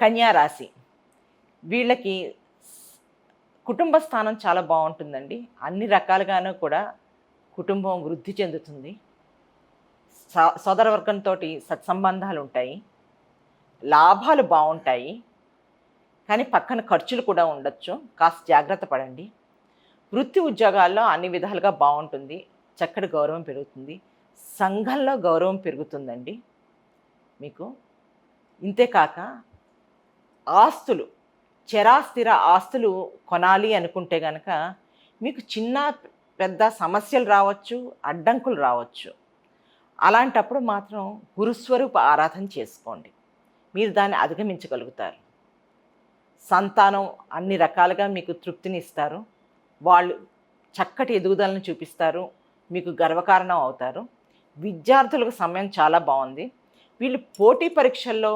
కన్యా రాశి వీళ్ళకి కుటుంబ స్థానం చాలా బాగుంటుందండి. అన్ని రకాలుగాను కూడా కుటుంబం వృద్ధి చెందుతుంది. సోదరవర్గంతో సత్సంబంధాలు ఉంటాయి. లాభాలు బాగుంటాయి. కానీ పక్కన ఖర్చులు కూడా ఉండొచ్చు. కాస్త జాగ్రత్త పడండి. వృత్తి ఉద్యోగాల్లో అన్ని విధాలుగా బాగుంటుంది. చక్కటి గౌరవం పెరుగుతుంది. సంఘంలో గౌరవం పెరుగుతుందండి మీకు. ఇంతేకాక ఆస్తులు, చరాస్థిర ఆస్తులు కొనాలి అనుకుంటే కనుక మీకు చిన్న పెద్ద సమస్యలు రావచ్చు, అడ్డంకులు రావచ్చు. అలాంటప్పుడు మాత్రం గురుస్వరూప ఆరాధన చేసుకోండి. మీరు దాన్ని అధిగమించగలుగుతారు. సంతానం అన్ని రకాలుగా మీకు తృప్తిని ఇస్తారు. వాళ్ళు చక్కటి ఎదుగుదలను చూపిస్తారు. మీకు గర్వకారణం అవుతారు. విద్యార్థులకు సమయం చాలా బాగుంది. వీళ్ళు పోటీ పరీక్షల్లో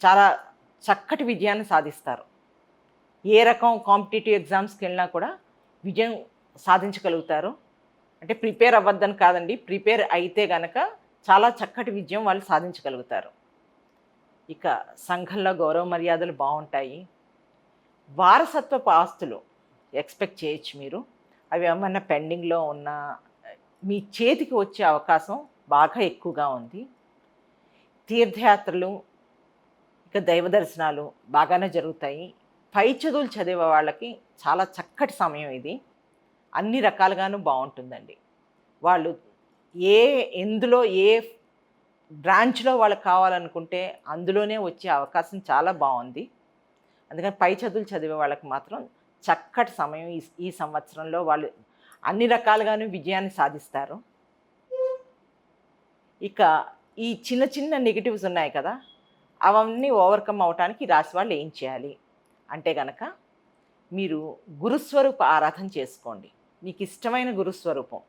చాలా చక్కటి విజయాన్ని సాధిస్తారు. ఏ రకం కాంపిటేటివ్ ఎగ్జామ్స్కి వెళ్ళినా కూడా విజయం సాధించగలుగుతారు. అంటే ప్రిపేర్ అవ్వద్దని కాదండి, ప్రిపేర్ అయితే కనుక చాలా చక్కటి విజయం వాళ్ళు సాధించగలుగుతారు. ఇక సంఘంలో గౌరవ మర్యాదలు బాగుంటాయి. వారసత్వపు ఆస్తులు ఎక్స్పెక్ట్ చేయొచ్చు మీరు. అవి ఏమన్నా పెండింగ్లో ఉన్న మీ చేతికి వచ్చే అవకాశం బాగా ఎక్కువగా ఉంది. తీర్థయాత్రలు, ఇక దైవ దర్శనాలు బాగానే జరుగుతాయి. పై చదువులు చదివే వాళ్ళకి చాలా చక్కటి సమయం ఇది. అన్ని రకాలుగాను బాగుంటుందండి. వాళ్ళు ఎందులో ఏ బ్రాంచ్లో వాళ్ళకి కావాలనుకుంటే అందులోనే వచ్చే అవకాశం చాలా బాగుంది. అందుకని పై చదువులు చదివే వాళ్ళకి మాత్రం చక్కటి సమయం ఈ సంవత్సరంలో వాళ్ళు అన్ని రకాలుగాను విజయాన్ని సాధిస్తారు. ఇక ఈ చిన్న చిన్న నెగిటివ్స్ ఉన్నాయి కదా, అవన్నీ ఓవర్కమ్ అవటానికి రాశి వాళ్ళు ఏం చేయాలి అంటే కనుక మీరు గురుస్వరూప ఆరాధన చేసుకోండి. మీకు ఇష్టమైన గురుస్వరూపం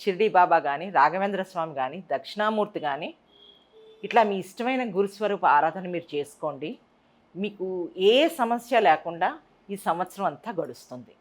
షిర్డీ బాబా కానీ, రాఘవేంద్ర స్వామి కానీ, దక్షిణామూర్తి కానీ, ఇట్లా మీ ఇష్టమైన గురుస్వరూప ఆరాధన మీరు చేసుకోండి. మీకు ఏ సమస్య లేకుండా ఈ సంవత్సరం అంతా గడుస్తుంది.